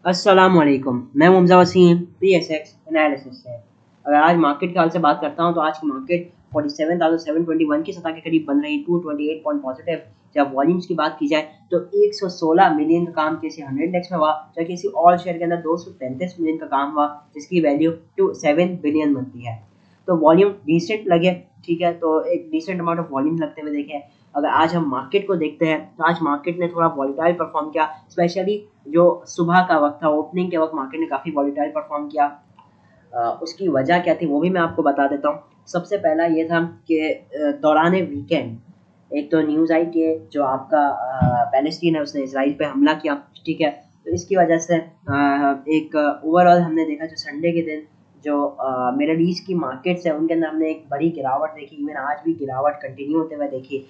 अस्सलामुअलैकुम, मैं मुमज़ा Wasim PSX analysis से। अगर आज मार्केट के हाल से बात करता हूँ तो आज की मार्केट 47,721 की सतह के करीब बन रही, 228 पॉइंट पॉजिटिव। जब वॉल्यूम्स की बात की जाए तो 116 मिलियन का काम किसी 100 इंडेक्स में हुआ, जबकि किसी ऑल शेयर के अंदर 233 मिलियन का काम हुआ, जिसकी वैल्यू 7 बिलियन बनती है। तो वॉल्यूम डिसेंट लगे, ठीक है, तो एक डिसेंट अमाउंट ऑफ वॉल्यूम लगते हुए देखें। अगर आज हम मार्केट को देखते हैं तो आज मार्केट ने थोड़ा वॉलेटाइल परफॉर्म किया, स्पेशली जो सुबह का वक्त था, ओपनिंग के वक्त मार्केट ने काफ़ी वॉलेटाइल परफॉर्म किया। उसकी वजह क्या थी वो भी मैं आपको बता देता हूँ। सबसे पहला ये था कि दौरान वीकेंड एक तो न्यूज़ आई कि जो आपका पैलेस्टीन है उसने इसराइल पे हमला किया, ठीक है। तो इसकी वजह से एक ओवरऑल हमने देखा जो संडे के दिन जो मिडल ईस्ट की मार्केट्स है उनके अंदर हमने एक बड़ी गिरावट देखी। इवन आज भी गिरावट कंटिन्यू होते हुए देखी।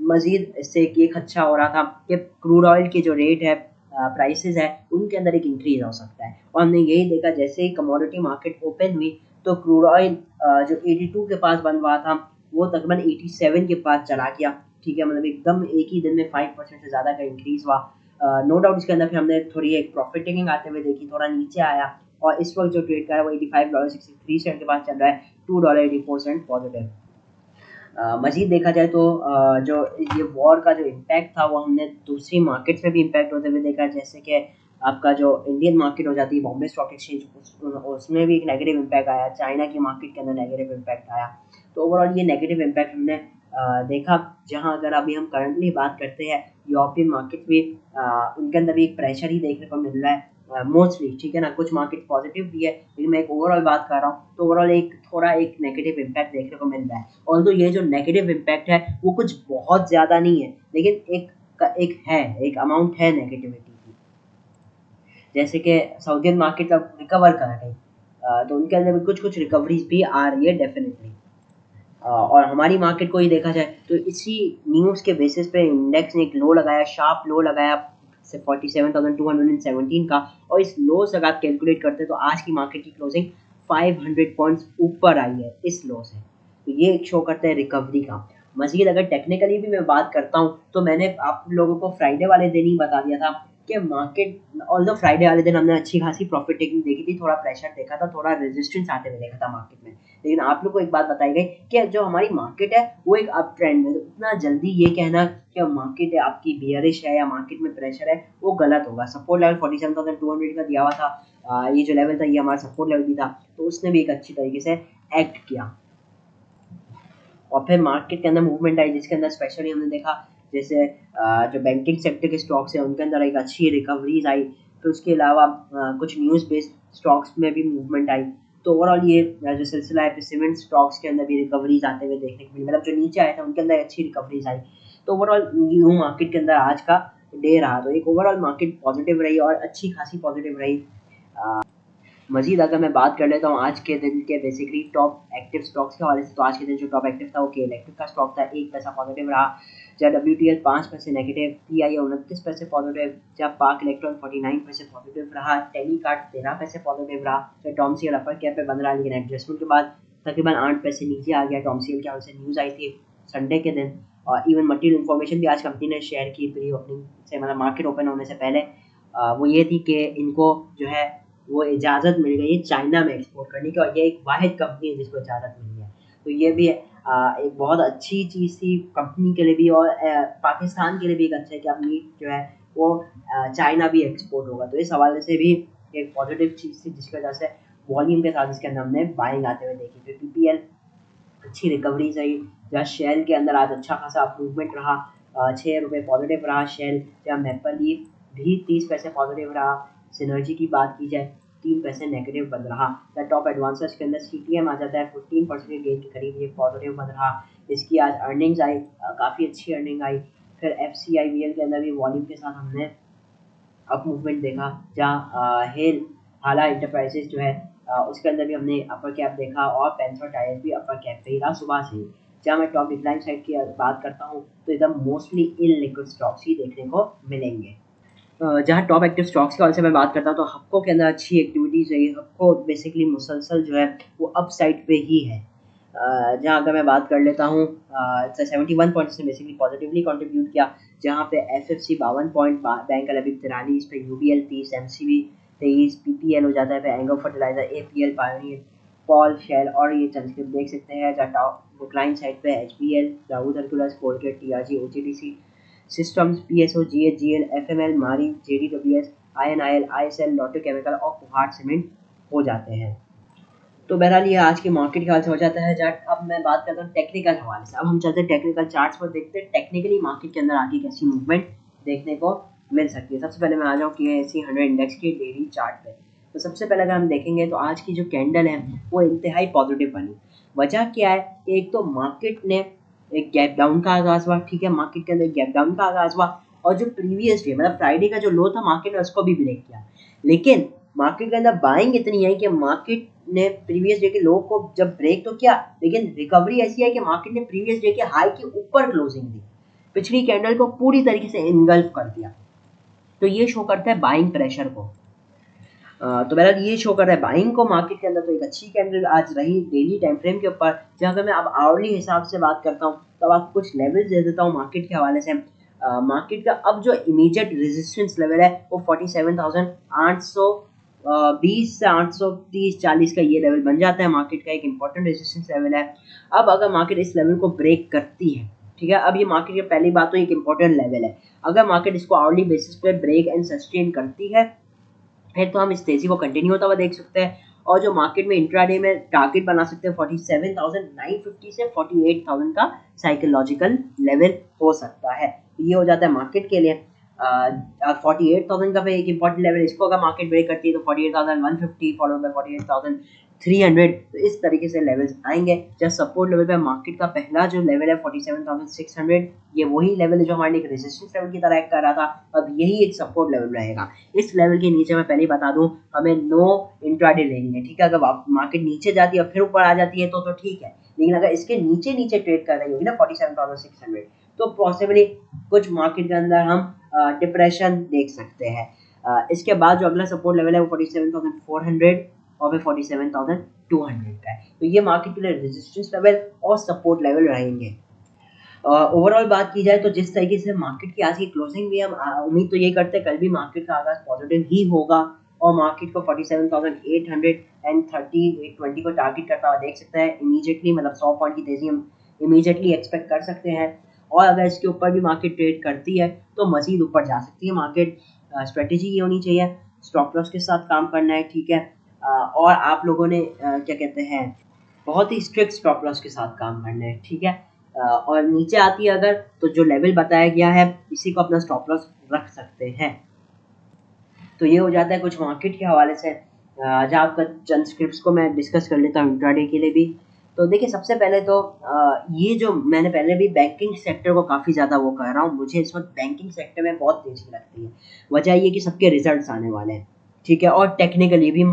मजीद इससे एक अच्छा हो रहा था कि क्रूड ऑयल के जो रेट है, प्राइसेस है, उनके अंदर एक इंक्रीज हो सकता है। और हमने यही देखा जैसे ही कमोडिटी मार्केट ओपन हुई तो क्रूड ऑयल जो 82 के पास बन रहा था वो तकरीबन 87 के पास चला गया, ठीक है। मतलब एकदम एक ही दिन में 5% से ज़्यादा का इंक्रीज हुआ। नो डाउट इसके अंदर फिर हमने थोड़ी एक प्रॉफिट टेकिंग आते हुए देखी, थोड़ा नीचे आया और इस वक्त जो ट्रेड का है वो $85.63 के पास चल रहा है, $2.84 पॉजिटिव। मज़ीद देखा जाए तो जो ये वॉर का जो इम्पैक्ट था वो हमने दूसरी मार्केट्स में भी इम्पैक्ट होते हुए देखा, जैसे कि आपका जो इंडियन मार्केट हो जाती है बॉम्बे स्टॉक एक्सचेंज, उसमें भी एक नेगेटिव इम्पैक्ट आया। चाइना की मार्केट के अंदर नेगेटिव इम्पैक्ट आया। तो ओवरऑल ये नेगेटिव इम्पैक्ट हमने देखा। जहां अगर अभी हम करंटली बात करते हैं यूरोपियन मार्केट भी, उनके अंदर भी एक प्रेशर ही देखने को मिल रहा है मोस्टली, ठीक है ना। कुछ मार्केट पॉजिटिव भी है लेकिन मैं एक ओवरऑल बात कर रहा हूँ तो ओवरऑल एक थोड़ा एक नेगेटिव इम्पैक्ट देखने को मिल रहा है। ऑल्दो ये जो नेगेटिव इम्पैक्ट है वो कुछ बहुत ज़्यादा नहीं है, लेकिन एक अमाउंट है नेगेटिविटी की। जैसे कि सऊदीयन मार्केट अब रिकवर कर रही, तो उनके अंदर भी कुछ कुछ रिकवरीज भी आ रही है डेफिनेटली। और हमारी मार्केट को ही देखा जाए तो इसी न्यूज़ के बेसिस पे इंडेक्स ने एक लो लगाया, शार्प लो लगाया से 47,217 का। और इस लो से अगर आप कैलकुलेट करते हैं तो आज की मार्केट की क्लोजिंग 500 पॉइंट्स ऊपर आई है इस लो से। तो ये एक शो करता है रिकवरी का। मजीद अगर टेक्निकली भी मैं बात करता हूँ तो मैंने आप लोगों को फ्राइडे वाले दिन ही बता दिया था कि मार्केट, ऑल्दो फ्राइडे वाले दिन हमने अच्छी खासी प्रॉफिट टेकिंग देखी थी, थोड़ा प्रेशर देखा था, थोड़ा रेजिस्टेंस आते हुए देखा था मार्केट में। लेकिन आप लोग को एक बात बताई गई कि जो हमारी मार्केट है वो एक अप ट्रेंड में, तो इतना जल्दी ये कहना कि मार्केट है आपकी बियरिश है या मार्केट में प्रेशर है वो गलत होगा। सपोर्ट लेवल 47,200 का दिया हुआ था, ये जो लेवल था ये हमारा सपोर्ट लेवल भी था, तो उसने भी एक अच्छी तरीके से एक्ट किया। और फिर मार्केट के अंदर मूवमेंट आई जिसके अंदर स्पेशली हमने देखा जैसे जो बैंकिंग सेक्टर के स्टॉक्स हैं उनके अंदर एक अच्छी रिकवरीज आई। तो उसके अलावा कुछ न्यूज़ बेस्ड स्टॉक्स में भी मूवमेंट आई। तो ओवरऑल ये जो सिलसिला है सीमेंट स्टॉक्स के अंदर भी रिकवरीज आते हुए देखने को मिली, मतलब जो नीचे आए थे उनके अंदर अच्छी रिकवरीज आई। तो ओवरऑल यूँ मार्केट के अंदर आज का डे रहा, तो एक ओवरऑल मार्केट पॉजिटिव रही और अच्छी खासी पॉजिटिव रही। मजीद अगर मैं बात कर लेता हूँ आज के दिन के बेसिकली टॉप एक्टिव स्टॉक्स के हवाले से, तो आज के दिन जो टॉप एक्टिव था वो के इलेक्ट्रिक का स्टॉक था, 1 पैसा पॉजिटिव रहा। जब WTL 5 पैसे नेगेटिव, PIA 29 पैसे पॉजिटिव, जब पार्क इलेक्ट्रॉन 49 पैसे पॉजिटिव रहा, टेलीकार्ट 13 पैसे पॉजिटिव रहा। तो टॉमसीएल अपर कैप पे बन रहा है लेकिन एडजस्टमेंट के बाद तकरीबन 8 पैसे नीचे आ गया। टॉमसीएल के हवाले से न्यूज़ आई थी संडे के दिन, और इवन मटेरियल इन्फॉर्मेशन भी आज कंपनी ने शेयर की प्री ओपनिंग से, मतलब मार्केट ओपन होने से पहले। वो ये थी कि इनको जो है वो इजाज़त मिल गई है चाइना में एक्सपोर्ट करने की, और ये एक वाहिद कंपनी है जिसको इजाज़त मिली है। तो ये भी एक बहुत अच्छी चीज़ थी कंपनी के लिए भी, और पाकिस्तान के लिए भी एक अच्छा है कि अपनी जो है वो चाइना भी एक्सपोर्ट होगा। तो इस हवाले से भी एक पॉजिटिव चीज़ थी जिसकी वजह से वॉल्यूम के साथ इसके अंदर हमने बाइंग आते हुए देखी। फिर PPL अच्छी रिकवरी रही, जहाँ शेल के अंदर आज अच्छा खासा अप्रूवमेंट रहा, 6 रुपये पॉजिटिव रहा शेल। जहाँ मेपल लीफ भी 30 पैसे पॉजिटिव रहा। सिनर्जी की बात की जाए 3 पैसे नेगेटिव बन रहा। द टॉप एडवांसर्स के अंदर CTM आ जाता है 15% गेन के करीब, ये पॉजिटिव बन रहा। इसकी आज अर्निंग्स आई, काफ़ी अच्छी अर्निंग आई। फिर FCIVL के अंदर भी वॉल्यूम के साथ हमने अप मूवमेंट देखा, जहाँ हेल हाला इंटरप्राइजेज जो है उसके अंदर भी हमने अपर कैप देखा, और पैंथर टायर्स भी अपर कैप पे ही रहा सुबह से ही। जहाँ मैं टॉप डिक्लाइन साइड की बात करता हूँ तो एकदम मोस्टली इन लिक्विड स्टॉक्स ही देखने को मिलेंगे। जहाँ टॉप एक्टिव स्टॉक्स के हवाले से मैं बात करता हूँ तो हप्को के अंदर अच्छी एक्टिविटीज़ रही। हप्को बेसिकली मुसलसल जो है वो अप साइड पे ही है। जहाँ अगर मैं बात कर लेता हूँ 71 पॉइंट्स ने बेसिकली पॉजिटिवली कंट्रीब्यूट किया, जहाँ पे एफएफसी 52 पॉइंट, बैंक अल अभी 43 पे, यूबीएल 30, एमसीबी 23, पीपीएल हो जाता है पे, एंगो फर्टिलाइजर, एपीएल, पायोनियर, पॉल, शेल और ये ट्रांसक्रिप्ट देख सकते हैं। जहाँ बुकलाइन साइड पे HBL, Dawood Hercules, Colgate, TRG, OGDC, Systems, PSO, GHGL, FML, Mari, JDWS, INIL, ISL, Lotte chemical और कुहाट सीमेंट हो जाते हैं। तो बहरहाल ये आज की मार्केट के हाल से हो जाता है। जब अब मैं बात करता हूँ टेक्निकल हवाले से, अब हम चलते हैं टेक्निकल चार्ट्स पर, देखते हैं टेक्निकली मार्केट के अंदर आगे कैसी मूवमेंट देखने को मिल सकती है। सबसे पहले मैं आ जाऊँ KSE 100 इंडेक्स के डेली चार्ट पे। तो सबसे पहले अगर हम देखेंगे तो आज की जो कैंडल है वो इंतहाई पॉजिटिव बनी। वजह क्या है, एक तो मार्केट ने एक गैप डाउन का आगाज हुआ, ठीक है, मार्केट के अंदर गैप डाउन का आगाज हुआ, और जो प्रीवियस डे मतलब फ्राइडे का जो लो था मार्केट ने उसको भी ब्रेक किया। लेकिन मार्केट के अंदर बाइंग इतनी है कि मार्केट ने प्रीवियस डे के लो को जब ब्रेक तो किया, लेकिन रिकवरी ऐसी है कि मार्केट ने प्रीवियस डे के हाई के ऊपर क्लोजिंग दी, पिछली कैंडल को पूरी तरीके से इनगल्फ कर दिया। तो ये शो करता है बाइंग प्रेशर को। तो बहरहाल ये शो कर रहा है बाइंग को मार्केट के अंदर। तो एक अच्छी कैंडल आज रही डेली टाइम फ्रेम के ऊपर। जहाँ अगर मैं अब आवरली हिसाब से बात करता हूँ तो आपको कुछ लेवल्स दे देता हूँ मार्केट के हवाले से। मार्केट का अब जो इमीडिएट रेजिस्टेंस लेवल है वो 47,820 से 830-40 का ये लेवल बन जाता है, मार्केट का एक इंपॉर्टेंट रेजिस्टेंस लेवल है। अब अगर मार्केट इस लेवल को ब्रेक करती है, ठीक है, अब ये मार्केट की पहली बात तो एक इंपॉर्टेंट लेवल है, अगर मार्केट इसको आवरली बेसिस पे ब्रेक एंड सस्टेन करती है फिर तो हम इस तेजी को कंटिन्यू होता हुआ देख सकते हैं। और जो मार्केट में इंट्राडे में टारगेट बना सकते हैं 47,950 से 48,000 का साइकोलॉजिकल लेवल हो सकता है। तो ये हो जाता है मार्केट के लिए। 48,000 का भी एक इंपॉर्टेंट लेवल, इसको अगर मार्केट ब्रेक करती है तो 48,150 फॉलोड बाय 48,300, तो इस तरीके से लेवल्स आएंगे। जब सपोर्ट लेवल पे मार्केट का पहला जो लेवल है 47,600, ये वही लेवल है जो हमारे एक रेजिस्टेंस लेवल की तरह एक्ट कर रहा था, अब यही एक सपोर्ट लेवल रहेगा। इस लेवल के नीचे मैं पहले ही बता दूं हमें नो इंट्राडे लेनी है, ठीक है, अगर मार्केट नीचे जाती है और फिर ऊपर आ जाती है तो ठीक है, लेकिन अगर इसके नीचे नीचे ट्रेड कर रही होगी ना 47,600, तो पॉसिबली कुछ मार्केट के अंदर हम डिप्रेशन देख सकते हैं। इसके बाद जो अगला सपोर्ट लेवल है वो 47,400 और फिर 47,200 का है। तो ये मार्केट के लिए रेजिस्टेंस लेवल और सपोर्ट लेवल रहेंगे। ओवरऑल बात की जाए तो जिस तरीके से मार्केट की आज की क्लोजिंग भी, हम उम्मीद तो ये करते हैं कल भी मार्केट का आगाज पॉजिटिव ही होगा और मार्केट को 47,830 को टारगेट करता हुआ देख सकते हैं इमीडिएटली, मतलब 100 पॉइंट की तेजी हम इमीडिएटली एक्सपेक्ट कर सकते हैं। और अगर इसके ऊपर भी मार्केट ट्रेड करती है तो मजीद ऊपर जा सकती है मार्केट। स्ट्रेटेजी ये होनी चाहिए, स्टॉप लॉस के साथ काम करना है, ठीक है, और आप लोगों ने क्या कहते हैं बहुत ही स्ट्रिक्ट स्टॉप लॉस के साथ काम करना है, ठीक है। और नीचे आती है अगर तो जो लेवल बताया गया है इसी को अपना स्टॉप लॉस रख सकते हैं। तो ये हो जाता है कुछ मार्केट के हवाले से। जहाँ आपका चंद स्क्रिप्ट्स को मैं डिस्कस कर लेता हूँ इंट्राडे के लिए भी। तो देखिए सबसे पहले तो ये जो मैंने पहले भी बैंकिंग सेक्टर को काफ़ी ज़्यादा वो कर रहा हूँ, मुझे इस वक्त बैंकिंग सेक्टर में बहुत तेज़ी लगती है। वजह ये कि सबके रिजल्ट्स आने वाले हैं, ठीक है, और टेक्निकली भी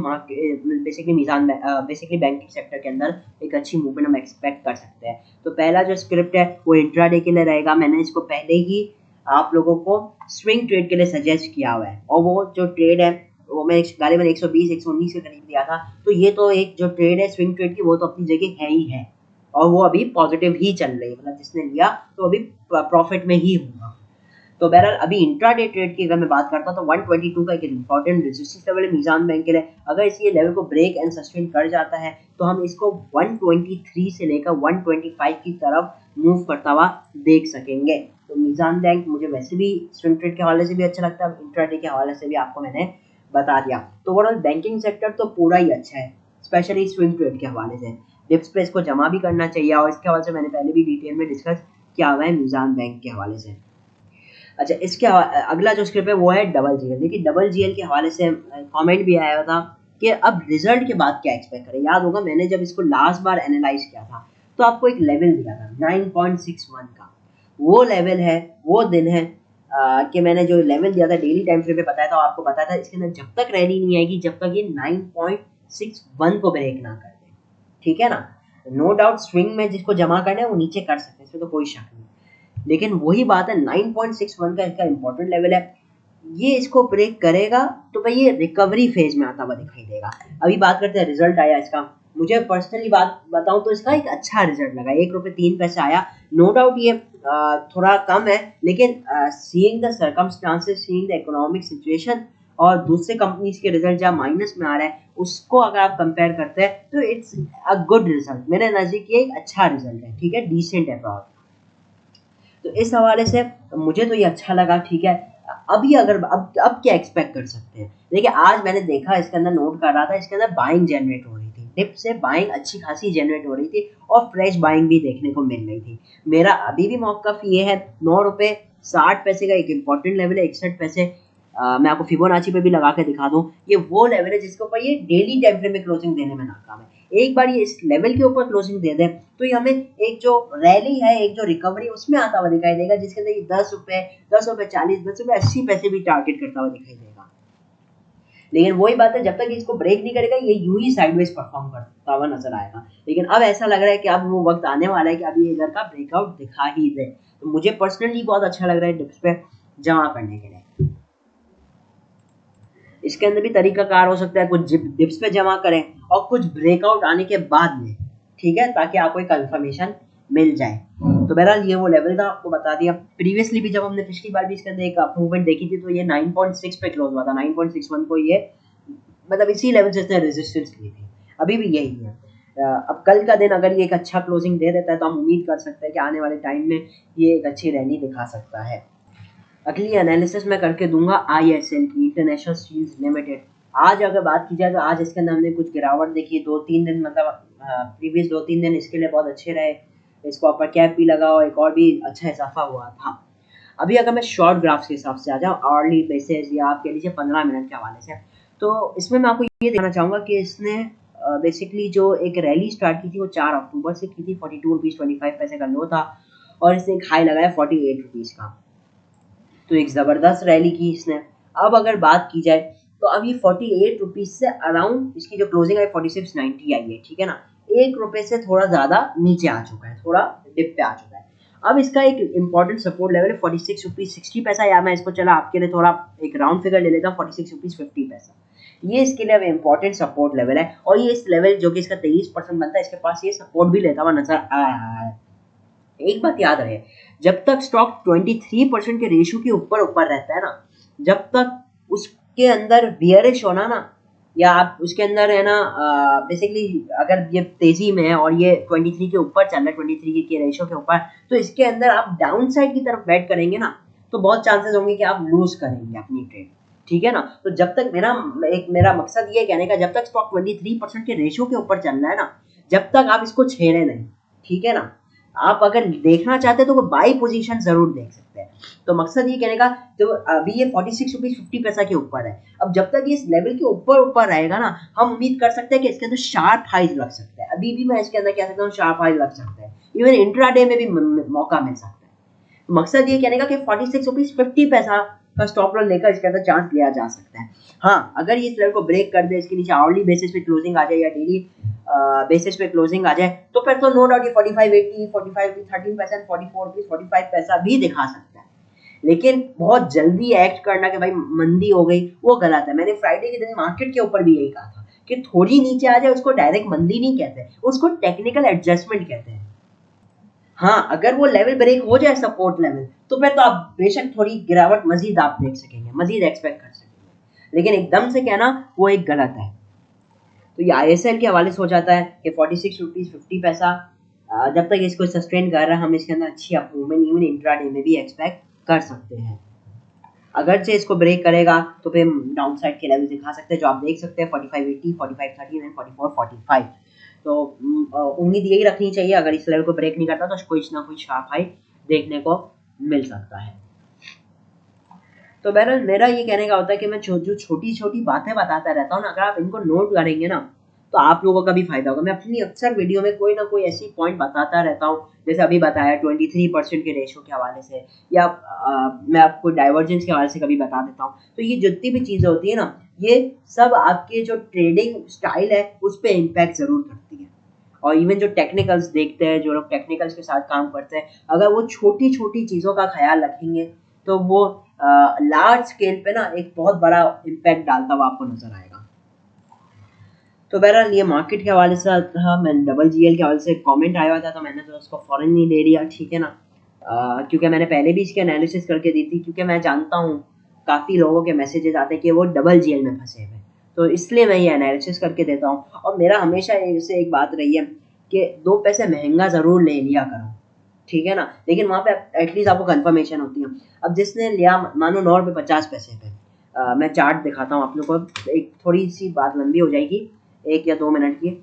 बेसिकली बैंकिंग सेक्टर के अंदर एक अच्छी मूवमेंट हम एक्सपेक्ट कर सकते हैं। तो पहला जो स्क्रिप्ट है वो इंट्राडे के लिए रहेगा। मैंने इसको पहले ही आप लोगों को स्विंग ट्रेड के लिए सजेस्ट किया हुआ है, और वो जो ट्रेड है वो मैं गालिबन 120-119 के करीब दिया था। तो ये तो एक जो ट्रेड है स्विंग ट्रेड की वो तो अपनी जगह है ही है, और वो अभी पॉजिटिव ही चल रही है, मतलब जिसने लिया तो अभी प्रॉफिट में ही होगा। तो बहरहाल अभी इंट्राडे ट्रेड की अगर मैं बात करता हूँ तो 122 का एक इंपॉर्टेंट रेजिस्टेंस लेवल है मीज़ान बैंक के लिए। अगर इस ये लेवल को ब्रेक एंड सस्टेन कर जाता है तो हम इसको 123 से लेकर 125 की तरफ मूव करता हुआ देख सकेंगे। तो मीज़ान बैंक मुझे वैसे भी स्विंग ट्रेड के हवाले से भी अच्छा लगता है, इंट्राडे के हवाले से भी आपको मैंने बता दिया। तो ओवरऑल बैंकिंग सेक्टर तो पूरा ही अच्छा है, स्पेशली स्विंग ट्रेड के हवाले से। डिप्स पे इसको जमा भी करना चाहिए, और इसके हवाले से मैंने पहले भी डिटेल में डिस्कस किया हुआ है मीज़ान बैंक के हवाले से। अच्छा, इसके अगला जो स्क्रिप्ट है वो है डबल जीएल। देखिए डबल जीएल के हवाले से कमेंट भी आया था कि अब रिजल्ट के बाद क्या एक्सपेक्ट करें। याद होगा मैंने जब इसको लास्ट बार एनालाइज किया था तो आपको एक लेवल दिया था 9.61 का, वो लेवल है, वो दिन है कि मैंने जो लेवल दिया था डेली टाइम फ्रेम पे बताया था, आपको बताया था इसके अंदर जब तक रैली नहीं आएगी जब तक ये 9.61 को ब्रेक ना कर दे, ठीक है ना। नो डाउट स्विंग में जिसको जमा करना है वो नीचे कर सकते हैं, इसमें तो कोई शक नहीं, लेकिन वही बात है 9.61 का इसका इंपॉर्टेंट लेवल है। ये इसको ब्रेक करेगा तो भाई ये रिकवरी फेज में आता हुआ दिखाई देगा। अभी बात करते हैं रिजल्ट आया इसका, मुझे पर्सनली बात बताऊं तो इसका एक अच्छा रिजल्ट लगा, 1 रुपये 3 पैसे आया। नो डाउट ये थोड़ा कम है, लेकिन seeing the circumstances, seeing the economic situation और दूसरे कंपनीज के रिजल्ट जहाँ माइनस में आ रहा है उसको अगर आप कंपेयर करते हैं तो इट्स अ गुड रिजल्ट। मेरे नज़दीक ये एक अच्छा रिजल्ट है, ठीक है, डिसेंट है बहुत। तो इस हवाले से मुझे तो ये अच्छा लगा, ठीक है। अभी अगर अब क्या एक्सपेक्ट कर सकते हैं, देखिए आज मैंने देखा इसके अंदर, नोट कर रहा था, इसके अंदर बाइंग जनरेट हो रही थी, डिप से बाइंग अच्छी खासी जनरेट हो रही थी और फ्रेश बाइंग भी देखने को मिल रही थी। मेरा अभी भी मौकफ ये है 9 रुपये 60 पैसे का एक इंपॉर्टेंट लेवल है, 61 पैसे। मैं आपको फिबोनाची पे भी लगा के दिखा दूं, ये वो लेवल है जिसके ऊपर ये डेली टाइम फ्रेम में क्लोजिंग देने में नाकाम है। एक बार ये इस लेवल के ऊपर क्लोजिंग दे दे तो ये हमें एक जो रैली है, एक जो रिकवरी उसमें आता हुआ दिखाई देगा, जिसके अंदर 10 रुपए 10 रुपए 40 10 रुपए 80 पैसे भी टारगेट करता हुआ दिखाई देगा। लेकिन वही बात है, जब तक इसको ब्रेक नहीं करेगा ये यूं ही साइडवेज परफॉर्म करता हुआ नजर आएगा। लेकिन अब ऐसा लग रहा है कि अब वो वक्त आने वाला है कि अब ये इधर का ब्रेकआउट दिखा ही दे। तो मुझे पर्सनली बहुत अच्छा लग रहा है डिप्स पे जमा करने के लिए। इसके अंदर भी तरीका कार हो सकता है, कुछ डिप्स पे जमा करें और कुछ ब्रेकआउट आने के बाद में, ठीक है, ताकि आपको एक कंफर्मेशन मिल जाए। तो बहरहाल ये वो लेवल था, आपको बता दिया। प्रीवियसली भी जब हमने पिछली बार भी इसके अंदर एक अप मूवमेंट देखी थी तो ये 9.6 पे क्लोज हुआ था, 9.61 को ये मतलब इसी लेवल से इसने रेजिस्टेंस ली थी, अभी भी यही है। अब कल का दिन अगर ये एक अच्छा क्लोजिंग दे देता है तो हम उम्मीद कर सकते हैं कि आने वाले टाइम में ये एक अच्छी रैली दिखा सकता है। अगली एनालिसिस मैं करके दूंगा आईएसएल की, इंटरनेशनल स्टील्स लिमिटेड। आज अगर बात की जाए तो आज इसके अंदर हमने कुछ गिरावट देखी, 2-3 दिन मतलब प्रीवियस 2-3 दिन इसके लिए बहुत अच्छे रहे, इसको अपर कैप भी लगा और एक और भी अच्छा इजाफा हुआ था। अभी अगर मैं शॉर्ट ग्राफ्स के हिसाब से आ जाऊँ, आवर्ली बेसिस या आप कह लीजिए 15 मिनट के हवाले से, तो इसमें मैं आपको ये देखना चाहूँगा कि इसने बेसिकली जो एक रैली स्टार्ट की थी वो 4 अक्टूबर से की थी, 42 रुपीज़ 25 पैसे का लो था और इसने एक हाई लगाया 48 रुपीज़ का। तो एक ज़बरदस्त रैली की इसने। अब अगर बात की जाए तो अब ये 48 रुपीज़ से अराउंड इसकी जो क्लोजिंग आई 46.90 आई है, ठीक है ना, 1 रुपये से थोड़ा ज़्यादा नीचे आ चुका है, थोड़ा डिप पे आ चुका है। अब इसका एक इंपॉर्टेंट सपोर्ट लेवल है 46 रुपीज़ 60 पैसा, या मैं इसको चला आपके लिए थोड़ा एक राउंड फिगर ले लेता हूँ, 46 रुपीज़ 50 पैसा। ये इसके लिए अब इम्पोर्टेंट सपोर्ट लेवल है और ये इस लेवल जो कि इसका 23% बनता है, इसके पास ये सपोर्ट भी लेता हुआ नजर आ रहा है। एक बात याद रहे, जब तक स्टॉक 23% के रेशियो के ऊपर ऊपर रहता है ना, जब तक उसके अंदर बियरिश होना ना, या आप उसके अंदर है ना बेसिकली अगर ये तेजी में है और ये 23 के ऊपर चल रहा है, 23 के रेशियो के ऊपर, तो इसके अंदर आप डाउन साइड की तरफ बैट करेंगे ना तो बहुत चांसेस होंगे कि आप लूज करेंगे अपनी ट्रेड, ठीक है ना। तो जब तक मेरा मकसद ये कहने का, जब तक स्टॉक 23% के रेशियो के ऊपर चल रहा है ना, जब तक आप इसको छेड़े नहीं, ठीक है ना। आप अगर देखना चाहते हैं तो वो बाई पोजीशन जरूर देख सकते हैं। तो मकसद ये कहने का, तो अभी ये 46 रुपीज़ 50 पैसा के ऊपर है। अब जब तक ये इस लेवल के ऊपर ऊपर रहेगा ना, हम उम्मीद कर सकते हैं कि इसके अंदर शार्प हाइज लग सकते हैं। अभी भी मैं इसके अंदर कह सकता हूँ शार्प हाइज लग सकते हैं, इवन इंट्राडे में भी मौका मिल सकता है। मकसद ये कहने का कि 46 रुपीज़ 50 पैसा का स्टॉप लॉस लेकर इसके अंदर चांस लिया जा सकता है। हाँ, अगर ये इस लेवल को ब्रेक कर दे, इसके नीचे आवरली बेसिस पे क्लोजिंग आ जाए या डेली बेसिस पे क्लोजिंग आ जाए, तो फिर तो नो डाउट ये 45.80 45 13% 44 रुपीज़ 45 पैसा भी दिखा सकता है। लेकिन बहुत जल्दी एक्ट करना कि भाई मंदी हो गई, वो गलत है। मैंने फ्राइडे के दिन मार्केट के ऊपर भी यही कहा था कि थोड़ी नीचे आ जाए उसको डायरेक्ट मंदी नहीं कहते, उसको टेक्निकल एडजस्टमेंट कहते हैं। हाँ, अगर वो लेवल ब्रेक हो जाए सपोर्ट लेवल, तो फिर तो आप बेशक थोड़ी गिरावट मजीद आप देख सकेंगे, मजीद एक्सपेक्ट कर सकेंगे, लेकिन एकदम से कहना वो एक गलत है। तो ये आईएसएल के हवाले से हो जाता है कि 46 रुपीज़ 50 पैसा जब तक इसको सस्टेन कर रहा है, हम इसके अंदर अच्छी अप्रूवमेंट इवन इंट्राडे में भी एक्सपेक्ट कर सकते हैं। अगर से इसको ब्रेक करेगा तो फिर डाउन साइड के लेवल दिखा सकते हैं, जो आप देख सकते हैं 45.80 45.13 एंड 44.45। तो उम्मीद यही रखनी चाहिए, अगर इस लेवल को ब्रेक नहीं करता तो कुछ ना कुछ शार्प हाई देखने को मिल सकता है। तो बहरहाल मेरा ये कहने का होता है कि मैं जो छोटी छोटी बातें बताता रहता हूँ ना, अगर आप इनको नोट करेंगे ना तो आप लोगों का भी फायदा होगा। मैं अपनी अक्सर वीडियो में कोई ना कोई ऐसी पॉइंट बताता रहता हूँ, जैसे अभी बताया 23% के रेशो के हवाले से, या मैं आपको डाइवर्जेंस के हवाले से कभी बता देता हूँ। तो ये जितनी भी चीज़ें होती है ना, ये सब आपके जो ट्रेडिंग स्टाइल है उस पर इम्पैक्ट ज़रूर करती है। और इवन जो टेक्निकल्स देखते हैं, जो लोग टेक्निकल्स के साथ काम करते हैं, अगर वो छोटी छोटी चीज़ों का ख्याल रखेंगे तो वो लार्ज स्केल पे ना एक बहुत बड़ा इम्पैक्ट डालता हुआ आपको नजर आएगा। तो बहरहाल ये मार्केट के हवाले से था, मैं डबल जीएल के हवाले से कमेंट आया हुआ था तो मैंने तो उसको फ़ौरन नहीं ले लिया, ठीक है ना। क्योंकि मैंने पहले भी इसकी एनालिसिस करके दी थी, क्योंकि मैं जानता हूँ काफ़ी लोगों के मैसेजेस आते हैं कि वो डबल जीएल में फंसे हुए, तो इसलिए मैं ये एनालिसिस करके देता हूँ। और मेरा हमेशा इससे एक बात रही है कि 2 पैसे महंगा ज़रूर ले लिया करो, ठीक है ना, लेकिन वहाँ पे एटलीस्ट आपको कंफर्मेशन होती है। अब जिसने लिया मानो 9 रुपये 50 पैसे पे, मैं चार्ट दिखाता हूँ आप लोगों को, एक थोड़ी सी बात लंबी हो जाएगी, 1 या 2 मिनट की।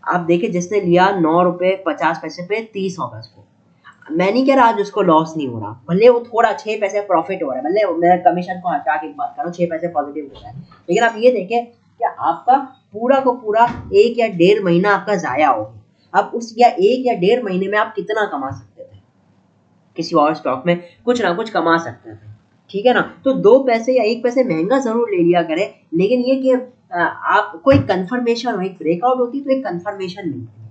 आप देखिए जिसने लिया 9 रुपये 50 पैसे पे 30 अगस्त को, मैं नहीं कह रहा आज उसको लॉस नहीं हो रहा, भले वो थोड़ा 6 पैसे प्रॉफिट हो रहा है, भले मैं कमीशन को हटा के बात कर रहा हूँ, 6 पैसे पॉजिटिव हो रहा है, लेकिन आप ये देखें कि आपका पूरा को पूरा 1 या 1.5 महीना आपका ज़ाया हो गया। अब उस या 1 या 1.5 महीने में आप कितना कमा सकते थे, किसी और स्टॉक में कुछ ना कुछ कमा सकते थे, ठीक है ना। तो 2 पैसे या 1 पैसे महंगा ज़रूर ले लिया करें, लेकिन ये कि आपको एक कंफर्मेशन हो, एक ब्रेकआउट होती है तो एक कंफर्मेशन मिलती है।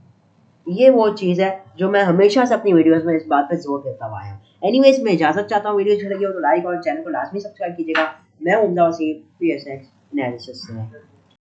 ये वो चीज़ है जो मैं हमेशा से अपनी वीडियोस में इस बात पे जोर देता हुआ आया हूँ। एनीवेज मैं इजाज़त चाहता हूँ, वीडियो अच्छी लगी हो तो लाइक और चैनल को लाजमी सब्सक्राइब कीजिएगा। मैं उम्दा वसीम PSX एनालिसिस से।